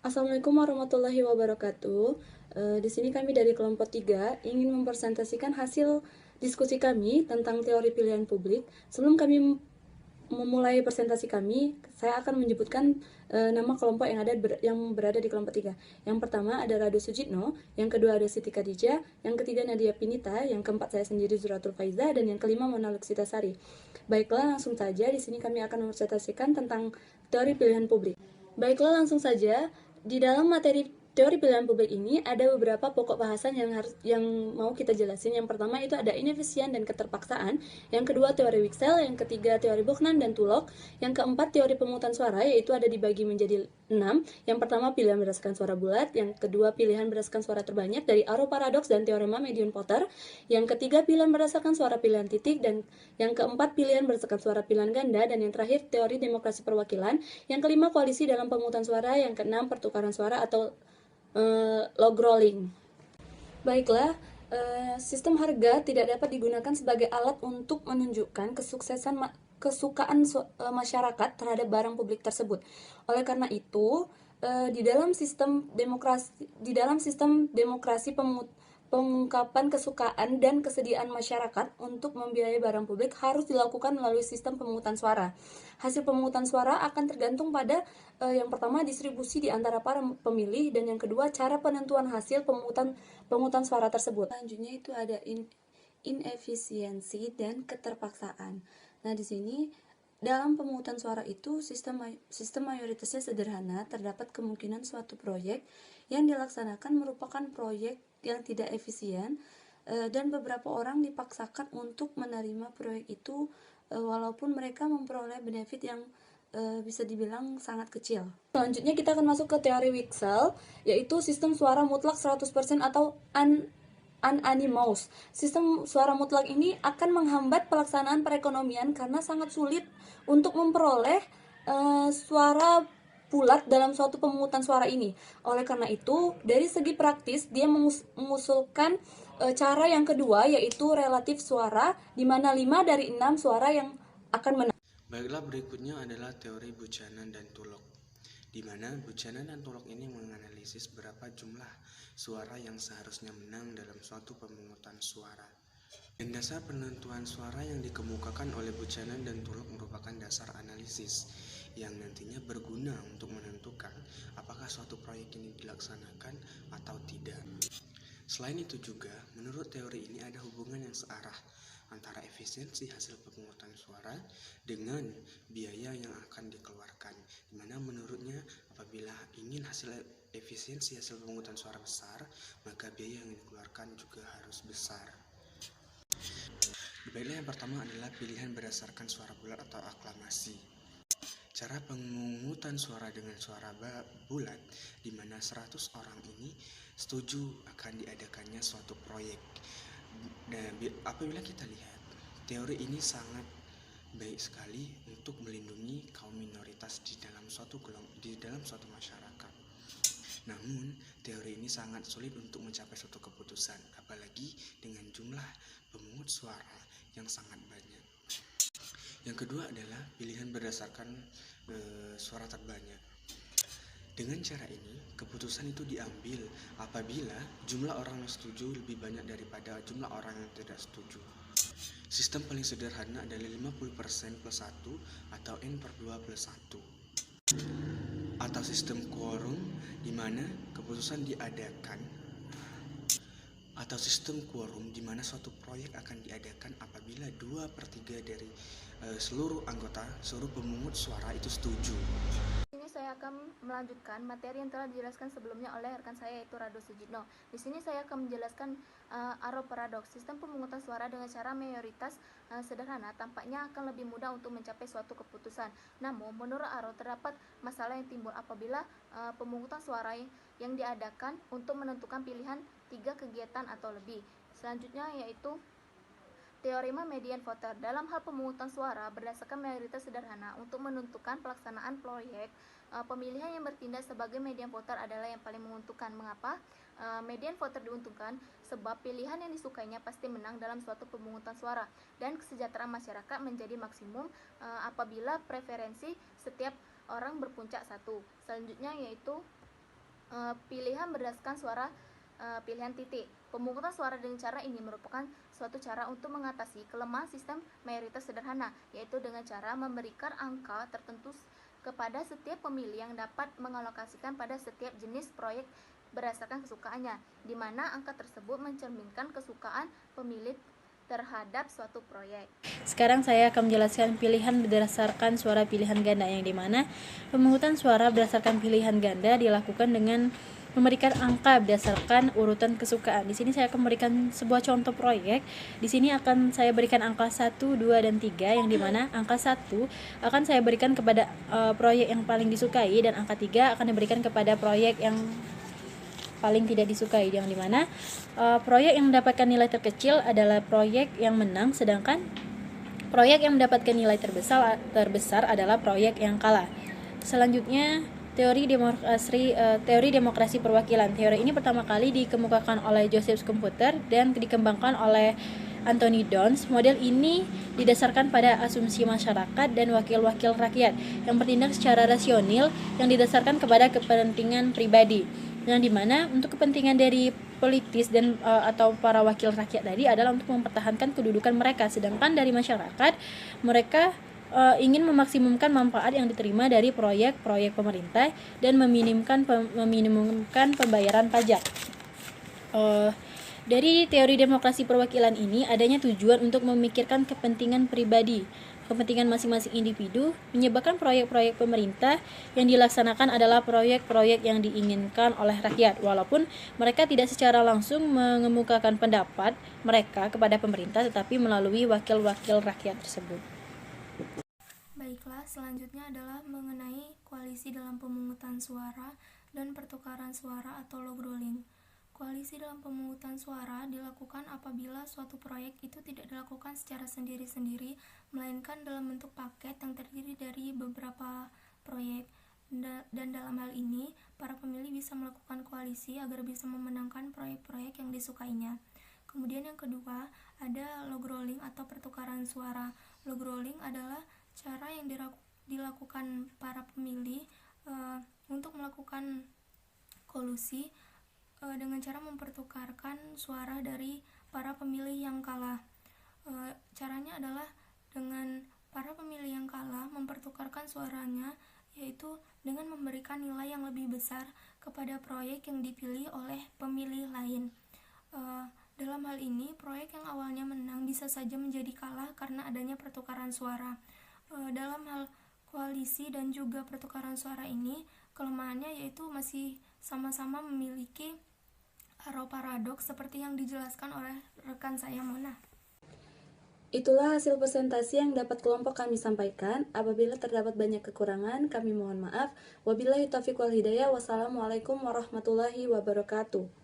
Assalamualaikum warahmatullahi wabarakatuh. Di sini kami dari kelompok 3 ingin mempresentasikan hasil diskusi kami tentang teori pilihan publik. Sebelum kami memulai presentasi kami, saya akan menyebutkan nama kelompok yang berada di kelompok 3. Yang pertama ada Rado Sujitno, yang kedua ada Siti Khadijah, yang ketiga Nadia Pinita, yang keempat saya sendiri Zuratul Faiza, dan yang kelima Mona Luxitasari. Baiklah, langsung saja di sini kami akan mempresentasikan tentang teori pilihan publik. Baiklah, langsung saja. Di dalam materi teori pilihan publik ini ada beberapa pokok bahasan yang mau kita jelasin. Yang pertama itu ada inefisien dan keterpaksaan. Yang kedua teori Wicksell, yang ketiga teori Buchanan dan Tullock. Yang keempat teori pemungutan suara, yaitu ada dibagi menjadi 6. Yang pertama pilihan berdasarkan suara bulat, yang kedua pilihan berdasarkan suara terbanyak dari Arrow Paradox dan teorema Median-Porter. Yang ketiga pilihan berdasarkan suara pilihan titik, dan yang keempat pilihan berdasarkan suara pilihan ganda, dan yang terakhir teori demokrasi perwakilan. Yang kelima koalisi dalam pemungutan suara, yang keenam pertukaran suara atau log rolling. Baiklah, sistem harga tidak dapat digunakan sebagai alat untuk menunjukkan kesukaan masyarakat terhadap barang publik tersebut. Oleh karena itu, di dalam sistem demokrasi pengungkapan kesukaan dan kesediaan masyarakat untuk membiayai barang publik harus dilakukan melalui sistem pemungutan suara. Hasil pemungutan suara akan tergantung pada yang pertama distribusi di antara para pemilih, dan yang kedua cara penentuan hasil pemungutan suara tersebut. Selanjutnya itu ada inefisiensi dan keterpaksaan. Nah, di sini dalam pemungutan suara itu sistem mayoritasnya sederhana. Terdapat kemungkinan suatu proyek yang dilaksanakan merupakan proyek yang tidak efisien, dan beberapa orang dipaksakan untuk menerima proyek itu walaupun mereka memperoleh benefit yang bisa dibilang sangat kecil. Selanjutnya kita akan masuk ke teori Wicksell, yaitu sistem suara mutlak 100% atau unanimous. Sistem suara mutlak ini akan menghambat pelaksanaan perekonomian karena sangat sulit untuk memperoleh suara bulat dalam suatu pemungutan suara ini. Oleh karena itu, dari segi praktis dia mengusulkan cara yang kedua, yaitu relatif suara, di mana 5 dari 6 suara yang akan menang. Baiklah, berikutnya adalah teori Buchanan dan Tullock, di mana Buchanan dan Tullock ini menganalisis berapa jumlah suara yang seharusnya menang dalam suatu pemungutan suara. Dan dasar penentuan suara yang dikemukakan oleh Buchanan dan Tullock merupakan dasar analisis yang nantinya berguna untuk menentukan apakah suatu proyek ini dilaksanakan atau tidak. Selain itu juga, menurut teori ini ada hubungan yang searah antara efisiensi hasil pemungutan suara dengan biaya yang akan dikeluarkan, di mana menurutnya apabila ingin efisiensi hasil pemungutan suara besar, maka biaya yang dikeluarkan juga harus besar. Baiklah, yang pertama adalah pilihan berdasarkan suara bulat atau aklamasi. Cara pemungutan suara dengan suara bulat, di mana 100 orang ini setuju akan diadakannya suatu proyek. Nah, apabila kita lihat, teori ini sangat baik sekali untuk melindungi kaum minoritas di dalam suatu masyarakat. Namun, teori ini sangat sulit untuk mencapai suatu keputusan, apalagi dengan jumlah pemungut suara yang sangat banyak. Yang kedua adalah pilihan berdasarkan suara terbanyak. Dengan cara ini, keputusan itu diambil apabila jumlah orang yang setuju lebih banyak daripada jumlah orang yang tidak setuju. Sistem paling sederhana adalah 50% plus 1 atau N/2 plus 1. Atau sistem quorum, di mana keputusan diadakan, atau sistem quorum di mana suatu proyek akan diadakan apabila 2/3 dari seluruh pemungut suara itu setuju. Ini saya akan melanjutkan materi yang telah dijelaskan sebelumnya oleh rekan saya, yaitu Rado Sujitno. Di sini saya akan menjelaskan Arrow Paradox. Sistem pemungutan suara dengan cara mayoritas sederhana tampaknya akan lebih mudah untuk mencapai suatu keputusan. Namun, menurut Arrow terdapat masalah yang timbul apabila pemungutan suara yang diadakan untuk menentukan pilihan 3 kegiatan atau lebih. Selanjutnya yaitu teorema Median-Porter. Dalam hal pemungutan suara berdasarkan mayoritas sederhana untuk menentukan pelaksanaan proyek, pemilihan yang bertindak sebagai Median-Porter adalah yang paling menguntungkan. Mengapa? Median-Porter diuntungkan sebab pilihan yang disukainya pasti menang dalam suatu pemungutan suara, dan kesejahteraan masyarakat menjadi maksimum apabila preferensi setiap orang berpuncak satu. Selanjutnya yaitu pilihan berdasarkan suara pilihan titik. Pemungutan suara dengan cara ini merupakan suatu cara untuk mengatasi kelemahan sistem mayoritas sederhana, yaitu dengan cara memberikan angka tertentu kepada setiap pemilih yang dapat mengalokasikan pada setiap jenis proyek berdasarkan kesukaannya, di mana angka tersebut mencerminkan kesukaan pemilih terhadap suatu proyek. Sekarang saya akan menjelaskan pilihan berdasarkan suara pilihan ganda, yang dimana pemungutan suara berdasarkan pilihan ganda dilakukan dengan memberikan angka berdasarkan urutan kesukaan. Di sini saya akan memberikan sebuah contoh proyek. Di sini akan saya berikan angka 1, 2, dan 3, yang dimana angka 1 akan saya berikan kepada proyek yang paling disukai, dan angka 3 akan diberikan kepada proyek yang paling tidak disukai, yang dimana proyek yang mendapatkan nilai terkecil adalah proyek yang menang, sedangkan proyek yang mendapatkan nilai terbesar adalah proyek yang kalah. Selanjutnya, teori demokrasi perwakilan. Teori ini pertama kali dikemukakan oleh Joseph Schumpeter dan dikembangkan oleh Anthony Dons. Model ini didasarkan pada asumsi masyarakat dan wakil-wakil rakyat yang bertindak secara rasional yang didasarkan kepada kepentingan pribadi, yang dimana untuk kepentingan dari politis dan atau para wakil rakyat tadi adalah untuk mempertahankan kedudukan mereka, sedangkan dari masyarakat mereka ingin memaksimumkan manfaat yang diterima dari proyek-proyek pemerintah dan meminimumkan pembayaran pajak. Dari teori demokrasi perwakilan ini adanya tujuan untuk memikirkan kepentingan pribadi, kepentingan masing-masing individu, menyebabkan proyek-proyek pemerintah yang dilaksanakan adalah proyek-proyek yang diinginkan oleh rakyat, walaupun mereka tidak secara langsung mengemukakan pendapat mereka kepada pemerintah, tetapi melalui wakil-wakil rakyat tersebut. Baiklah, selanjutnya adalah mengenai koalisi dalam pemungutan suara dan pertukaran suara atau log rolling. Koalisi dalam pemungutan suara dilakukan apabila suatu proyek itu tidak dilakukan secara sendiri-sendiri, melainkan dalam bentuk paket yang terdiri dari beberapa proyek. Dan dalam hal ini, para pemilih bisa melakukan koalisi agar bisa memenangkan proyek-proyek yang disukainya. Kemudian yang kedua, ada log rolling atau pertukaran suara. Log rolling adalah cara yang dilakukan para pemilih untuk melakukan kolusi dengan cara mempertukarkan suara dari para pemilih yang kalah. Caranya adalah dengan para pemilih yang kalah mempertukarkan suaranya, yaitu dengan memberikan nilai yang lebih besar kepada proyek yang dipilih oleh pemilih lain. Dalam hal ini, proyek yang awalnya menang bisa saja menjadi kalah karena adanya pertukaran suara. Dalam hal koalisi dan juga pertukaran suara ini, kelemahannya yaitu masih sama-sama memiliki arah paradoks seperti yang dijelaskan oleh rekan saya, Mona. Itulah hasil presentasi yang dapat kelompok kami sampaikan. Apabila terdapat banyak kekurangan, kami mohon maaf. Wabillahi taufiq wal hidayah. Wassalamualaikum warahmatullahi wabarakatuh.